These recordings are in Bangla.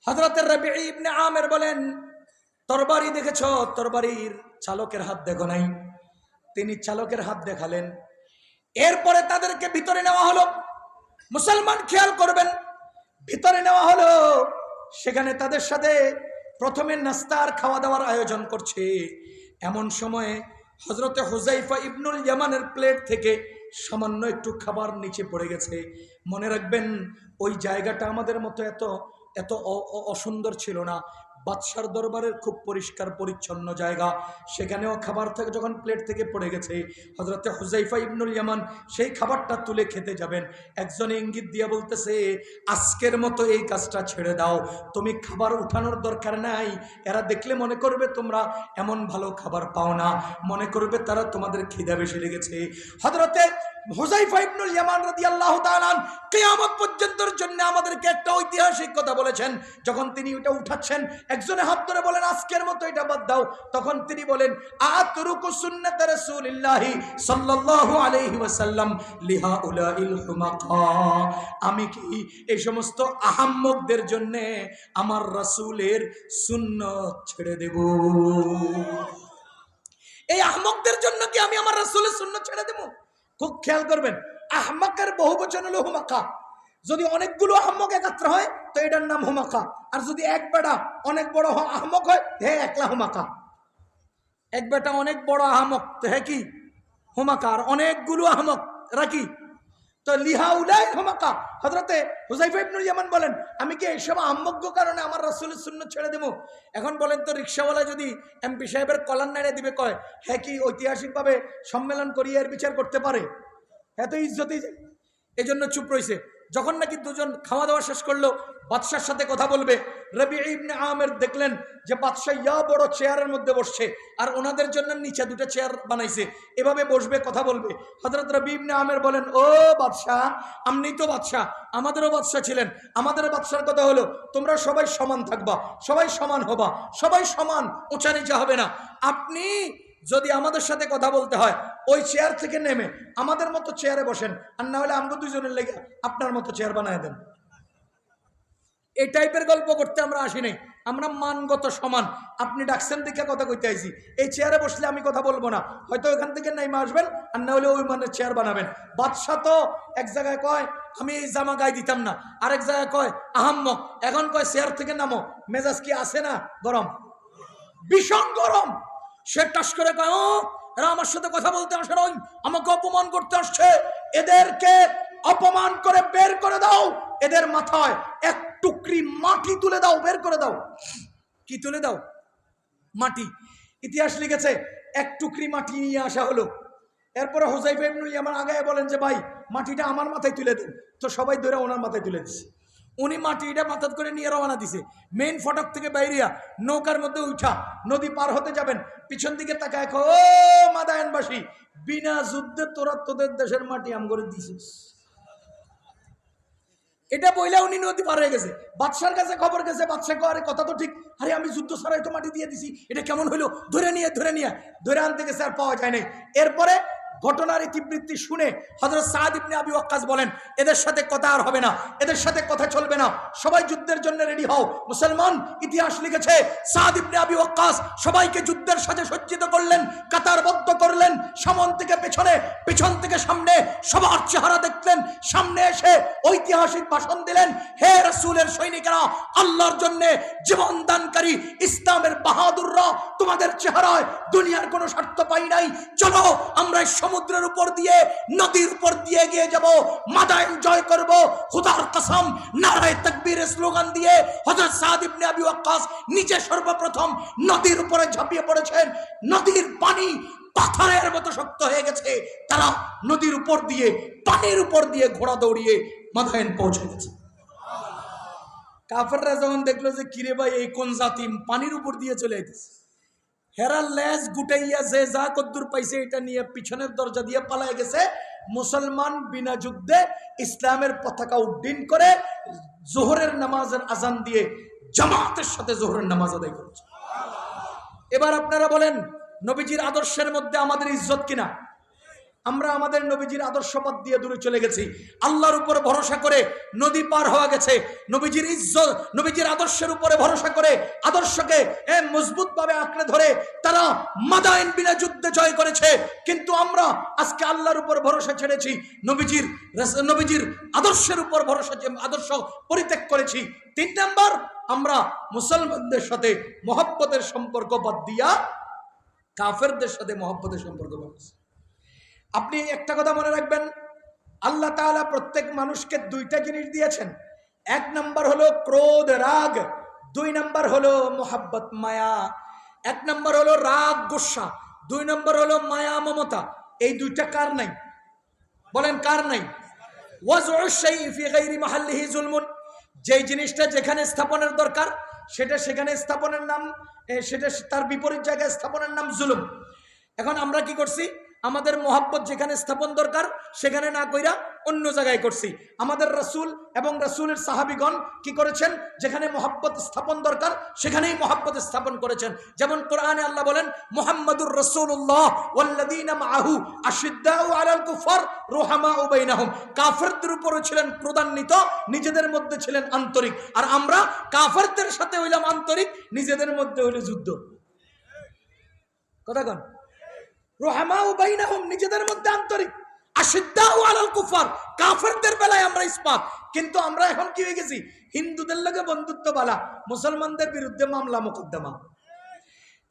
হযরত রাবিঈ ইবনে আমির বলেন, তরবারি দেখেছো? তরবারির চালকের হাত দেখো নাই? তিনি চালকের হাত দেখালেন। এরপরে তাদেরকে ভিতরে নেওয়া হলো। মুসলমান খেয়াল করবেন, ভিতরে নেওয়া হলো। সেখানে তাদের সাথে প্রথমে নাস্তার খাওয়া দাওয়ার আয়োজন করছে। এমন সময়ে হযরতে হুযাইফা ইবনুল ইয়ামানের প্লেট থেকে সামান্য একটু খাবার নিচে পড়ে গেছে। মনে রাখবেন, ওই জায়গাটা আমাদের মতো এত এত অসুন্দর ছিল না। বাদশার দরবারের খুব পরিষ্কার পরিচ্ছন্ন জায়গা। সেখানেও খাবার থেকে যখন প্লেট থেকে পড়ে গেছে, হযরতে হুযাইফা ইবনুল ইয়ামান সেই খাবারটা তুলে খেতে যাবেন, একজনে ইঙ্গিত দিয়ে বলতেছে, আজকের মতো এই কাজটা ছেড়ে দাও, তুমি খাবার উঠানোর দরকার নাই। এরা দেখলে মনে করবে তোমরা এমন ভালো খাবার পাও না, মনে করবে তারা তোমাদের খিদা বেশি লেগেছে। হযরতে হুযাইফা ইবনুল ইয়ামান রাদিয়াল্লাহু তাআলা কিয়ামত পর্যন্তর জন্য আমাদেরকে একটা ঐতিহাসিক কথা বলেছেন। যখন তিনি ওটা উঠাচ্ছেন, একজনে হাত ধরে বলেন, আজকের মতো এটা বাদ দাও। তখন তিনি বলেন, আতরুকু সুন্নাত রাসূলিল্লাহি সাল্লাল্লাহু আলাইহি ওয়াসাল্লাম লিহাউলাইল হুমাকা। আমি কি এই সমস্ত আহাম্মকদের জন্য আমার রাসূলের সুন্নাত ছেড়ে দেব? এই আহমকদের জন্য কি আমি আমার রাসূলের সুন্নাত ছেড়ে দেব? খুব খেয়াল করবেন, আহমাকের বহুবচন হলো হুমাকা। যদি অনেকগুলো আহমক একত্র হয় তো এটার নাম হুমাকা। আর যদি এক বেটা অনেক বড় আহমক হয়, হে একলা হুমাকা। এক বেটা অনেক বড় আহমক তো হে কি হুমাকা, আর অনেকগুলো আহমক রাখি তো লিহাউলাই হুমাকা। হযরতে হুযাইফা ইবনুল ইয়ামান বলেন, আমি কি এইসব আহমজ্ঞ কারণে আমার রাসূলের সুন্নাত ছেড়ে দেব? এখন বলেন তো, রিকশাওয়ালা যদি এমপি সাহেবের কলার নাড়ে দিবে, কয় হ্যাঁ কি ঐতিহাসিকভাবে সম্মেলন করিয়ে এর বিচার করতে পারে? এত ইজ্জতই এই জন্য চুপ রয়েছে। যখন নাকি দুজন খাওয়া দাওয়া শেষ করলো, বাদশার সাথে কথা বলবে, রাবিঈ ইবনে আমির দেখলেন যে বাদশা ইয়া বড় চেয়ারের মধ্যে বসছে, আর ওনাদের জন্য নিচে দুটো চেয়ার বানাইছে, এভাবে বসবে, কথা বলবে। হযরত রাবিঈ ইবনে আমির বলেন, ও বাদশা, আপনি তো বাদশা, আমাদেরও বাদশা ছিলেন। আমাদের বাদশার কথা হলো, তোমরা সবাই সমান থাকবা, সবাই সমান হবা, সবাই সমান, উঁচা নিচা হবে না। আপনি যদি আমাদের সাথে কথা বলতে হয়, ওই চেয়ার থেকে নেমে আমাদের মতো চেয়ারে বসেন, আর না হলে আমরা দুজনের লেগে আপনার মতো চেয়ার বানায় দেন। এই টাইপের গল্প করতে আমরা আসি নাই, আমরা মানগত সমান। আপনি ডাকছেন দেখে কথা কইতে আইছি, এই চেয়ারে বসলে আমি কথা বলবো না, হয়তো ওখান থেকে নেমে আসবেন, আর না হলে ওই মানের চেয়ার বানাবেন। বাদশা তো এক জায়গায় কয় আমি এই জামা গায়ে দিতাম না, আরেক জায়গায় কয় আহাম্মক, এখন কয় চেয়ার থেকে নামো। মেজাজ কি আছে না গরম? ভীষণ গরম। সে টাস করে কয়, ও এরা আমার সাথে কথা বলতে আসে নাই, আমাকে অপমান করতে আসছে, এদেরকে অপমান করে বের করে দাও, এদের মাথায় এক টুকরি মাটি তুলে দাও, বের করে দাও। কি তুলে দাও? মাটি। ইতিহাস লিখেছে এক টুকরি মাটি নিয়ে আসা হলো। এরপরে হুযাইফা ইবনুল ইয়ামান আগায় বলেন যে ভাই, মাটিটা আমার মাথায় তুলে দেন। তো সবাই ধরে ওনার মাথায় তুলে দিচ্ছে। উনি মাটিটা মাথাত করে নিয়ে রওনা দিছে। মেইন ফটক থেকে বাইরিয়া নৌকার মধ্যে উঠা নদী পার হতে যাবেন, পিছন দিকে তাকায়, ও মাদায়ানবাসী, বিনা যুদ্ধে তোরা তোদের দেশের মাটি আম করে দিছিস। এটা বইলা উনি নদী পার হয়ে গেছে। বাদশার কাছে খবর গেছে, বাদশা কয়, আরে কথা তো ঠিক, আরে আমি যুদ্ধ ছাড়াই তো মাটি দিয়ে দিছি, এটা কেমন হইলো? ধরে আনতে গেছে, আর পাওয়া যায় নাই। এরপরে ঘটনার ইতিবৃত্তি শুনে হযরত সাদ ইবনে আবি ওয়াক্কাস বলেন, এদের সাথে কথা আর হবে না, এদের সাথে কথা চলবে না, সবাই যুদ্ধের জন্য রেডি হও। মুসলমান ইতিহাস লিখেছে সাদ ইবনে আবি ওয়াক্কাস সবাইকে যুদ্ধের সাথে সজ্জিত করলেন, কাতারবদ্ধ করলেন, সামন থেকে পেছনে, পেছন থেকে সামনে, সবার চেহারা দেখলেন, সামনে এসে ঐতিহাসিক ভাষণ দিলেন, হে রাসূলের সৈনিকেরা, আল্লাহর জন্য জীবন দানকারী ইসলামের বাহাদুররা, তোমাদের চেহারায় দুনিয়ার কোনো স্বার্থ পাই নাই, চলো আমরা সমুদ্রের উপর দিয়ে, নদীর উপর দিয়ে গিয়ে যাব, মাদায়েন জয় করব, খোদার কসম। নারায়ে তাকবীরের স্লোগান দিয়ে হযরত সাদ ইবনে আবি ওয়াক্কাস নিচে সর্বপ্রথম নদীর উপরে ঝাঁপিয়ে পড়েছেন। নদীর পানি পাথরের মতো শক্ত হয়ে গেছে, তারা নদীর উপর দিয়ে, পানির উপর দিয়ে ঘোড়া দৌড়িয়ে মাদায়েন পৌঁছে গেছে। কাফেররা যখন দেখলো যে কিরে ভাই এই কোন জাতি, পানির উপর দিয়ে চলে আইতেছে, হেরা লেজ গুটাইয়া যে যা কদ্দুর পাইছে এটা নিয়ে পিছনের দরজা দিয়ে পালায় গেছে। মুসলমান বিনা যুদ্ধে ইসলামের পতাকা উড্ডীন করে জোহরের নামাজের আজান দিয়ে জামাতের সাথে জোহরের নামাজ আদায় করেছে। এবার আপনারা বলেন, নবীজির আদর্শের মধ্যে আমাদের ইজ্জত কিনা? আমরা আমাদের নবীজির আদর্শবাদ দিয়ে দূরে চলে গেছি, আল্লাহর উপর ভরসা করে নদী পার হওয়া গেছে, নবীজির ইজ্জত নবীজির আদর্শের উপরে ভরসা করে আদর্শকে মজবুত ভাবে আঁকড়ে ধরে তারা মাদাইন বিনা যুদ্ধে জয় করেছে। কিন্তু আমরা আজকে আল্লাহর উপর ভরসা ছেড়েছি, নবীজির আদর্শের উপর ভরসা, আদর্শ পরিত্যাগ করেছি। 3 নাম্বার, আমরা মুসলমানদের সাথে মহব্বতের সম্পর্ক বাদ দিয়া কাফেরদের সাথে মহব্বতের সম্পর্ক বাড়ছে। আপনি একটা কথা মনে রাখবেন, আল্লাহ তাআলা প্রত্যেক মানুষকে 2টা জিনিস দিয়েছেন। 1 নাম্বার হলো ক্রোধ রাগ, 2 নাম্বার হলো মোহাব্বত মায়া। 1 নাম্বার হলো রাগ গুসা, 2 নাম্বার হলো মায়া মমতা। এই 2টা কার নাই? বলেন কার নাই? ওয়াজউ শাইই ফি গায়রি মাহাল্লিহি যুলমুন, যেই জিনিসটা যেখানে স্থাপনের দরকার সেটা সেখানে স্থাপনের নাম, সেটা তার বিপরীত জায়গায় স্থাপনের নাম জুলুম। এখন আমরা কি করছি? আমাদের মোহাব্বত যেখানে স্থাপন দরকার সেখানে না কইরা অন্য জায়গায় করছি। আমাদের রাসূল এবং রাসূলের সাহাবীগণ কি করেছেন? যেখানে মোহাব্বত স্থাপন দরকার সেখানেই মোহাব্বত স্থাপন করেছেন। যেমন কোরআনে আল্লাহ বলেন, মুহাম্মাদুর রাসূলুল্লাহ ওয়াল্লাযীনা মাআহু আশিদ্দাউ আলাল কুফার রুহামাউ বাইনাহুম, কাফেরদের উপরে ছিলেন ক্রোধান্বিত, নিজেদের মধ্যে ছিলেন আন্তরিক। আর আমরা কাফেরদের সাথে হইলাম আন্তরিক, নিজেদের মধ্যে হইল যুদ্ধ। কথা কোন? রুহামাউ বাইনাহুম, নিজেদের মধ্যে আন্তরিক, আশিদ্দাউ আলাল কুফার, কাফেরদের বেলায় আমরা ইসপাত। কিন্তু আমরা এখন কি হয়ে গেছি? হিন্দুদের লগে বন্ধুত্ব বালা, মুসলমানদের বিরুদ্ধে মামলা মোকদ্দমা।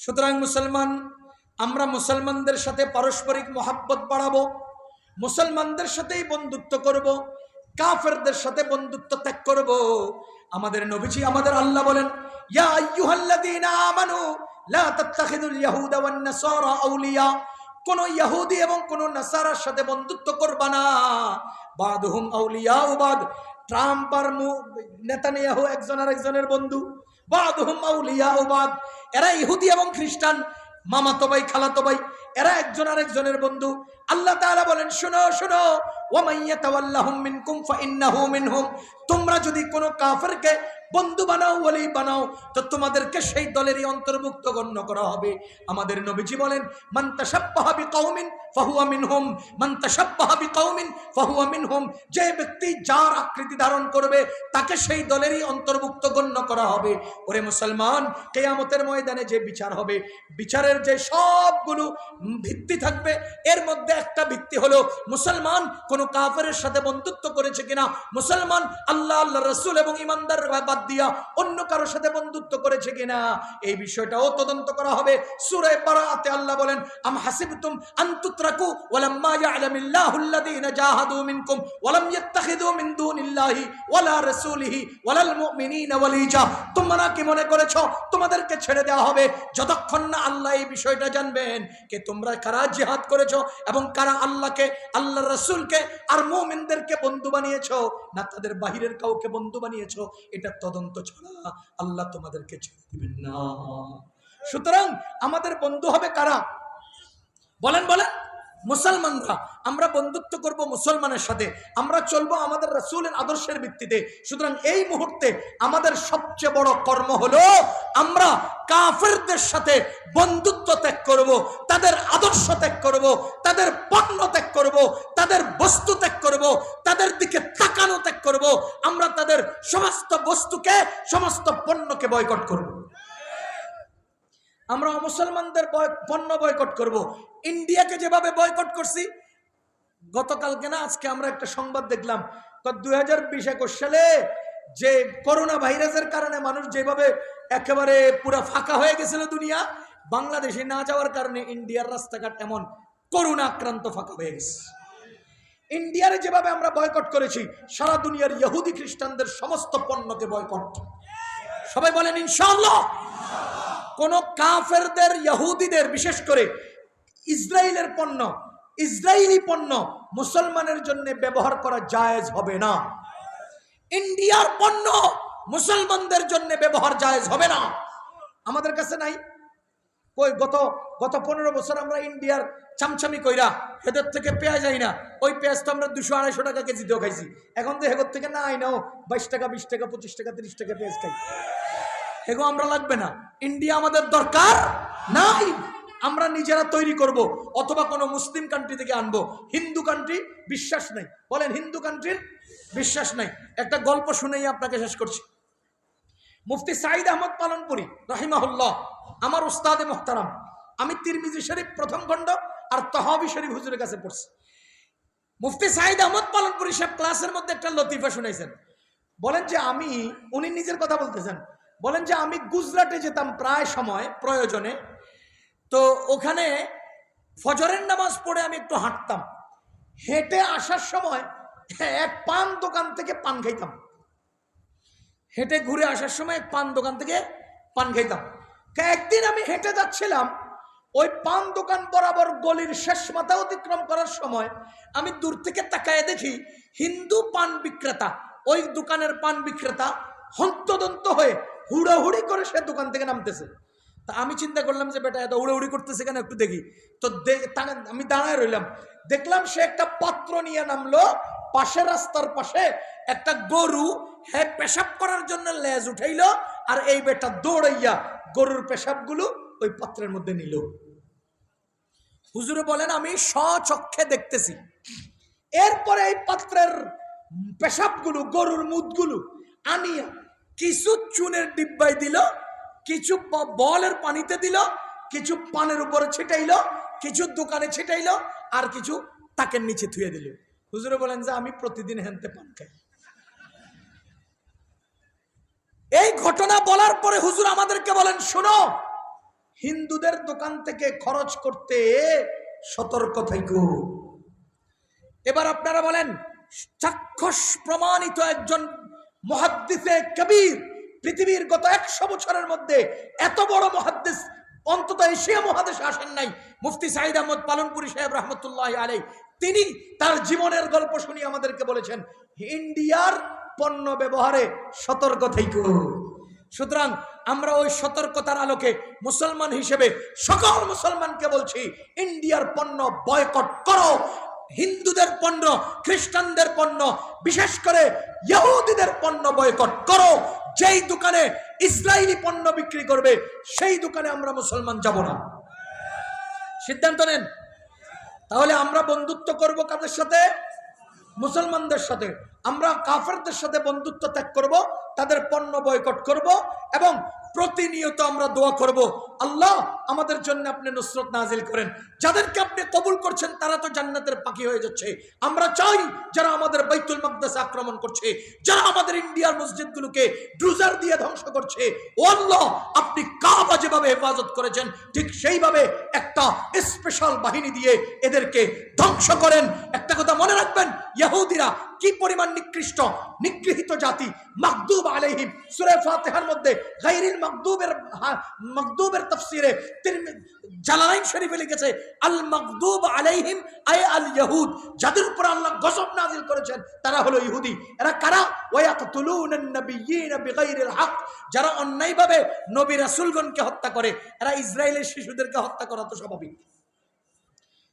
সুতরাং মুসলমান, আমরা মুসলমানদের সাথে পারস্পরিক মহব্বত বাড়াবো, মুসলমানদের সাথেই বন্ধুত্ব করব, কাফেরদের সাথে বন্ধুত্ব ত্যাগ করব। আমাদের নবীজি, আমাদের আল্লাহ বলেন, ইয়া আইয়ুহাল্লাযীনা আমানু লা তাত্তাখিযুল ইয়াহুদা ওয়ান নাসারা আউলিয়া, কোন ইহুদি এবং কোন নাসারার সাথে বন্ধুত্ব করবা না। বাদুহুম আউলিয়া বাদ, ট্রাম্প আর নেতানিয়াহু একজন আরেকজনের বন্ধু। বাদুহুম আউলিয়া বাদ, এরা ইহুদি এবং খ্রিস্টান, মামাতো ভাই খালাতো ভাই, এরা একজন আরেকজনের বন্ধু। আল্লাহ তাআলা বলেন, শুনো শুনো, ওয়া মাইয়াতাওয়াল্লাহুম মিনকুম ফাইন্নাহু মিনহুম, তোমরা যদি কোনো কাফেরকে বন্ধু বানাও, ওলি বানাও, তো তোমাদেরকে সেই দলেরই অন্তর্ভুক্ত গণ্য করা হবে। আমাদের নবীজি বলেন, মান তাশাব্বাহা বিকাউমিন ফাহুয়া মিনহুম, মান তাশাব্বাহা বিকাউমিন ফাহুয়া মিনহুম, যে ব্যক্তি যার আকৃতি ধারণ করবে তাকে সেই দলেরই অন্তর্ভুক্ত গণ্য করা হবে। ওরে মুসলমান, কিয়ামতের ময়দানে যে বিচার হবে, বিচারের যে সবগুলো ভিত্তি থাকবে, এর মধ্যে একটা ভিত্তি হলো মুসলমান কোন কাফেরের সাথে বন্ধুত্ব করেছে কিনা, মুসলমান আল্লাহ, আল্লাহর রাসূল এবং ঈমানদার বাদ দিয়া অন্য কারোর সাথে বন্ধুত্ব করেছে কিনা, এই বিষয়টাও তদন্ত করা হবে। সূরা বারাআতে আল্লাহ বলেন, আম হাসিবতুম আন তুতরাকু ওয়ালাম্মা ইয়ালামিল্লাহুল্লাযীনা জাহাদু মিনকুম ওয়ালাম ইয়াত্তাখিযু মিন দুনিল্লাহি ওয়ালা রাসূলিহি ওয়ালাল মুমিনিনা ওয়ালিজা, তোমরা কি মনে করেছো তোমাদেরকে ছেড়ে দেওয়া হবে যতক্ষণ না আল্লাহ এই বিষয়টা জানবেন যে তোমরা কারা জিহাদ করেছো এবং কারা আল্লাহকে, আল্লাহর রাসূলকে আর মুমিনদেরকে বন্ধু বানিয়েছো, না তাদের বাহিরের কাউকে বন্ধু বানিয়েছো। এটা তদন্ত ছাড়া আল্লাহ তোমাদেরকে ছেড়ে দিবেন না। সুতরাং আমাদের বন্ধু হবে কারা? বলেন বলেন, মুসলমানরা। আমরা বন্ধুত্ব করব মুসলমানের সাথে, আমরা চলবো আমাদের রাসূলের আদর্শের ভিত্তিতে। সুতরাং এই মুহূর্তে আমাদের সবচেয়ে বড় কর্ম হলো আমরা কাফেরদের সাথে বন্ধুত্ব ত্যাগ করব, তাদের আদর্শ ত্যাগ করব, তাদের পণ্য ত্যাগ করব, তাদের বস্তু ত্যাগ করব, তাদের দিকে তাকানো ত্যাগ করব। আমরা তাদের সমস্ত বস্তুকে, সমস্ত পণ্যকে বয়কট করব। আমরা মুসলমানদের পণ্য বয়কট করব। ইন্ডিয়াকে যেভাবে বয়কট করছি, গতকালকে না আজকে আমরা একটা সংবাদ দেখলাম, 2020-21 সালে যে করোনা ভাইরাসের কারণে মানুষ যেভাবে একেবারে পুরো ফাঁকা হয়ে গেছিল দুনিয়া, বাংলাদেশে না যাওয়ার কারণে ইন্ডিয়ার রাস্তাঘাট এমন করোনা আক্রান্ত ফাঁকা হয়ে গেছে। ইন্ডিয়ারে যেভাবে আমরা বয়কট করেছি, সারা দুনিয়ার ইহুদি খ্রিস্টানদের সমস্ত পণ্যকে বয়কট। সবাই বলেন ইনশাআল্লাহ। কোন কাফেরদের, ইহুদিদের, বিশেষ করে ইসরায়েলের পণ্য, ইসরায়েলি পণ্য মুসলমানের জন্য ব্যবহার করা জায়েজ হবে না। ইন্ডিয়ার পণ্য মুসলমানদের জন্য ব্যবহার জায়েজ হবে না। আমাদের কাছে নাই কই, গত 15 বছর আমরা ইন্ডিয়ার চামচামি কইরা হেদের থেকে পেঁয়াজ যাই না, ওই পেঁয়াজ তো আমরা 200-250 টাকা কেজিতেও খাইছি। এখন তো হেগর থেকে না আই নাও 22 টাকা, 20 টাকা, 25 টাকা, 30 টাকা পেঁয়াজ খাই। হেগো আমরা লাগবে না। ইন্ডিয়া আমাদের দরকার নাই। আমরা নিজেরা তৈরি করব অথবা কোনো মুসলিম কান্ট্রি থেকে আনবো। হিন্দু কান্ট্রি বিশ্বাস নাই, বলেন হিন্দু কান্ট্রির বিশ্বাস নাই। একটা গল্প শুনেই আপনাকে শেষ করছি। মুফতি সাঈদ আহমদ পালনপুরি রাহিমাহুল্লাহ আমার উস্তাদে মুহতারাম। আমি তিরমিজি শরীফ প্রথম খণ্ড আর তহাবি শরীফ হুজুরের কাছে পড়ছি। মুফতি সাঈদ আহমদ পালনপুরি সাহেব ক্লাসের মধ্যে একটা লতিফা শুনাইছেন। বলেন যে উনি নিজের কথা বলতেছেন, বলেন যে আমি গুজরাটে যেতাম প্রায় সময় প্রয়োজনে, তো ওখানে ফজরের নামাজ পড়ে আমি একটু হাঁটতাম, হেঁটে আসার সময় এক পান দোকান থেকে পান খাইতাম, হেঁটে ঘুরে আসার সময় এক পান দোকান থেকে পান খাইতাম। একদিন আমি হেঁটে যাচ্ছিলাম, ওই পান দোকান বরাবর গলির শেষ মাথা অতিক্রম করার সময় আমি দূর থেকে তাকায় দেখি হিন্দু পান বিক্রেতা, ওই দোকানের পান বিক্রেতা হন্তদন্ত হয়ে হুড়াহুড়ি করে সে দোকান থেকে নামতেছে। তা আমি চিন্তা করলাম যে বেটা এত হুড়াহুড়ি করতেছে কেন, একটু দেখি। তো আমি দাঁড়ায় রইলাম, দেখলাম সে একটা পাত্র নিয়ে নামলো। পাশে রাস্তার পাশে একটা গরু পেশাব করার জন্য লেজ উঠাইলো, আর এই বেটা দৌড়াইয়া গরুর পেশাবগুলো ওই পাত্রের মধ্যে নিল। হুজুরে বলেন আমি স্বচক্ষে দেখতেছি। এরপরে এই পাত্রের পেশাবগুলো, গরুর মুদগুলো আনিয়া কিছু চুনের ডিব্বাই দিল, কিছু বলের পানিতে দিল, কিছু পানের উপরে ছিটাইলো, কিছু দোকানে ছিটাইলো, আর কিছু তাকের নিচে থুয়ে দিল। হুজুরে বলেন যে আমি প্রতিদিন হেনতে পান খাই। এই ঘটনা বলার পরে হুজুর আমাদেরকে বলেন, শোনো, হিন্দুদের দোকান থেকে খরচ করতে সতর্ক থাকো। এবার আপনারা বলেন, চাক্ষুষ প্রমাণিত একজন মুহাদ্দিসে কবির, পৃথিবীর গত 100 বছরের মধ্যে এত বড় মুহাদ্দিস অন্তত এশিয়া মহাদেশে আসেন নাই, মুফতি সাঈদ আহমদ পালনপুরি সাহেব রহমতুল্লাহ আলাইহি। তিনি তার জীবনের গল্প শুনিয়ে আমাদেরকে বলেছেন ইন্ডিয়ার পণ্য ব্যবহারে সতর্ক থেকো। সুতরাং আমরা ওই সতর্কতার আলোকে মুসলমান হিসেবে সকল মুসলমানকে বলছি, ইন্ডিয়ার পণ্য বয়কট করো। হিন্দুদের পণ্য, খ্রিস্টানদের পণ্য, বিশেষ করে ইহুদিদের পণ্য বয়কট করো। যেই দোকানে ইসরায়েলি পণ্য বিক্রি করবে সেই দোকানে আমরা মুসলমান যাব না। সিদ্ধান্ত নেন। তাহলে আমরা বন্ধুত্ব করব কাদের সাথে? মুসলমানদের সাথে। আমরা কাফেরদের সাথে বন্ধুত্ব ত্যাগ করব, তাদের পণ্য বয়কট করব, এবং প্রতিনিয়ত আমরা দোয়া করব, আল্লাহ আমাদের জন্য আপনি নুসরত নাজিল করেন। যাদেরকে আপনি কবুল করছেন তারা তো জান্নাতের পাখি হয়ে যাচ্ছে। আমরা চাই যারা আমাদের বাইতুল মাকদাস আক্রমণ করছে, যারা আমাদের ইন্ডিয়ার মসজিদগুলোকে ড্রুজার দিয়ে ধ্বংস করছে, ও আল্লাহ আপনি কাবা যেভাবে হেফাজত করেছেন ঠিক সেইভাবে একটা স্পেশাল বাহিনী দিয়ে এদেরকে ধ্বংস করেন। একটা কথা মনে রাখবেন, ইহুদিরা কি পরিমাণ নিকৃষ্ট, নিগৃহীত জাতি। মাগদুব আলাইহিম, সূরা ফাতিহার মধ্যে গায়রিল মাগদুবের তাফসীরে জালালাইন শরীফে লিখেছে আল মাগদুব আলাইহিম আই আল ইহুদ, যাদের উপর আল্লাহ গজব নাযিল করেছেন তারা হলো ইহুদি। এরা কারা? ওয়ায়াকতুলুনান নাবিয়্যিনা বিগাইরিল হক, যারা অন্যায়ভাবে নবী রাসূলগণকে হত্যা করে। এরা ইসরায়েলের শিশুদেরকে হত্যা করা তো স্বাভাবিক।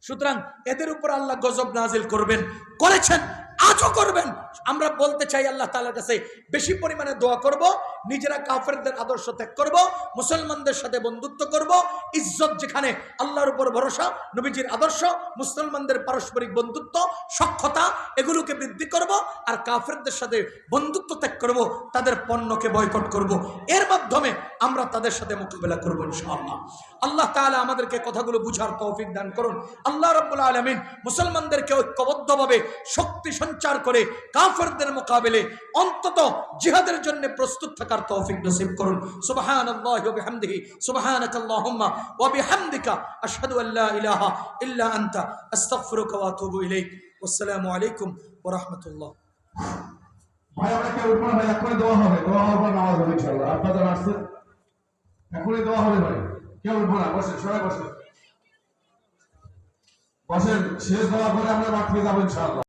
সুতরাং এদের উপর আল্লাহ গজব নাজিল করবেন, করেছেন, আজও করবেন। আমরা বলতে চাই আল্লাহ তাআলার কাছে বেশি পরিমাণে দোয়া করব, নিজেরা কাফেরদের আদর্শ ত্যাগ করব, মুসলমানদের সাথে বন্ধুত্ব করব। ইজ্জত যেখানে, আল্লাহর উপর ভরসা, নবীজির আদর্শ, মুসলমানদের পারস্পরিক বন্ধুত্ব, সখ্যতা, এগুলোকে বৃদ্ধি করব। আর কাফেরদের সাথে বন্ধুত্ব ত্যাগ করব, তাদের পণ্যকে বয়কট করব। এর মাধ্যমে আমরা তাদের সাথে মোকাবেলা করব ইনশাআল্লাহ। আল্লাহ তাআলা আমাদেরকে কথাগুলো বুঝার তৌফিক দান করুন। আল্লাহ রাব্বুল আলামিন মুসলমানদেরকে ঐক্যবদ্ধভাবে শক্তি সঞ্চার করে কাফেরদের মোকাবেলে অন্তত জিহাদের জন্য প্রস্তুত থাকার তৌফিক নসিব করুন। সুবহানাল্লাহি ওয়া বিহামদিহি, সুবহানাকাল্লাহুম্মা ওয়া বিহামদিকা, আশহাদু আল্লা ইলাহা ইল্লা আনতা, আস্তাগফিরুকা ওয়া আতুবু ইলাইক। আসসালামু আলাইকুম ওয়া রাহমাতুল্লাহ। ভাই আমরা কেউ উঠবো না ভাই, এখনই দোয়া হবে, দোয়া হওয়ার পর নামাজ হবে ইনশাআল্লাহ। আপনাদের আসছে এখনই দোয়া হবে ভাই, কেউ উঠবো না, বসেন, সবাই বসেন, বসেন। শেষ দোয়া করে আমরা মাঠ থেকে যাবো ইনশাআল্লাহ।